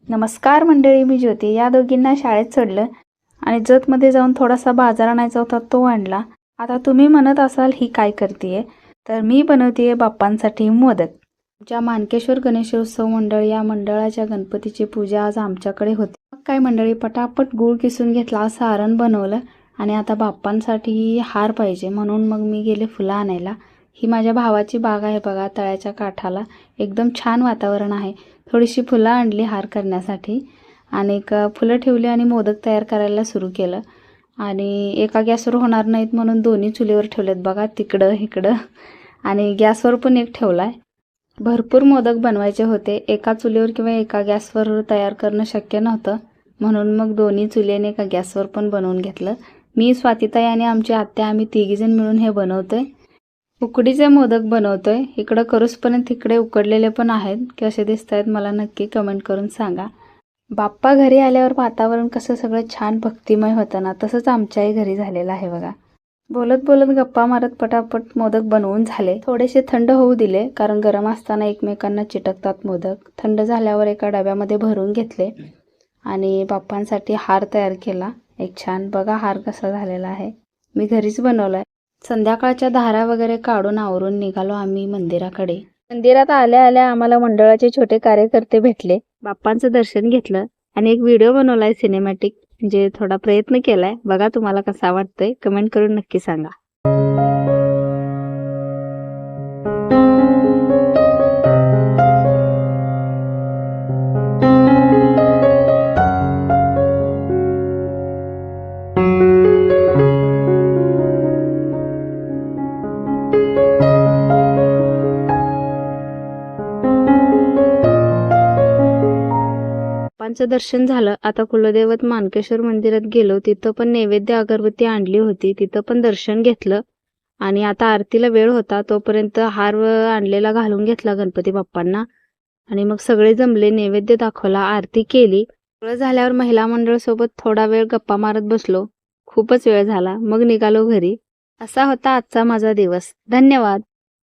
नमस्कार मंडळी, मी ज्योती. या दोघींना शाळेत सोडलं आणि जतमध्ये जाऊन थोडासा बाजार आणायचा होता, तो आणला. आता तुम्ही म्हणत असाल ही काय करतीये, तर मी बनवतीये बाप्पांसाठी मोदक. आमच्या मानकेश्वर गणेशोत्सव मंडळ या मंडळाच्या गणपतीची पूजा आज आमच्याकडे होती. मग काय मंडळी, पटापट गूळ किसून घेतला, सारण बनवलं आणि आता बाप्पांसाठी हार पाहिजे म्हणून मग मी गेले फुलं आणायला. ही माझ्या भावाची बाग आहे बघा, तळ्याच्या काठाला. एकदम छान वातावरण आहे. थोडीशी फुलं आणली हार करण्यासाठी आणि फुलं ठेवली आणि मोदक तयार करायला सुरू केलं. आणि एका गॅसवर होणार नाहीत म्हणून दोन्ही चुलीवर ठेवलेत बघा, तिकडं इकडं. आणि गॅसवर पण एक ठेवला आहे. भरपूर मोदक बनवायचे होते. एका चुलीवर किंवा एका गॅसवर तयार करणं शक्य नव्हतं, म्हणून मग दोन्ही चुलीने एका गॅसवर पण बनवून घेतलं. मी, स्वातीताई आणि आमची आत्या, आम्ही तिघीजण मिळून हे बनवतोय. उकडीचे मोदक बनवतोय. इकडं करूसपर्यंत तिकडे उकडलेले पण आहेत. कसे दिसत आहेत मला नक्की कमेंट करून सांगा. बाप्पा घरी आल्यावर वातावरण कसं सगळं छान भक्तिमय होतं ना, तसंच आमच्याही घरी झालेलं आहे बघा. बोलत बोलत गप्पा मारत पटापट मोदक बनवून झाले. थोडेसे थंड होऊ दिले, कारण गरम असताना एकमेकांना चिटकतात मोदक. थंड झाल्यावर एका डब्यामध्ये भरून घेतले आणि बाप्पांसाठी हार तयार केला. एक छान बघा हार कसा झालेला आहे. मी घरीच बनवलाय. संध्याकाळच्या धारा वगैरे काढून आवरून निघालो आम्ही मंदिराकडे. मंदिरात आल्या आल्या आम्हाला मंडळाचे छोटे कार्यकर्ते भेटले. बाप्पांचं दर्शन घेतलं आणि एक व्हिडिओ बनवलाय सिनेमॅटिक, म्हणजे थोडा प्रयत्न केलाय. बघा तुम्हाला कसा वाटतोय, कमेंट करून नक्की सांगा. बाप्पांचं दर्शन झालं. आता कुलदैवत मानकेश्वर मंदिरात गेलो. तिथं पण नैवेद्य अगरबत्ती आणली होती, तिथं पण दर्शन घेतलं. आणि आता आरतीला वेळ होता, तोपर्यंत हार आणलेला घालून घेतला गणपती बाप्पांना. आणि मग सगळे जमले, नैवेद्य दाखवला, आरती केली. सगळं झाल्यावर महिला मंडळ सोबत थोडा वेळ गप्पा मारत बसलो. खूपच वेळ झाला, मग निघालो घरी. असा होता आजचा माझा दिवस. धन्यवाद.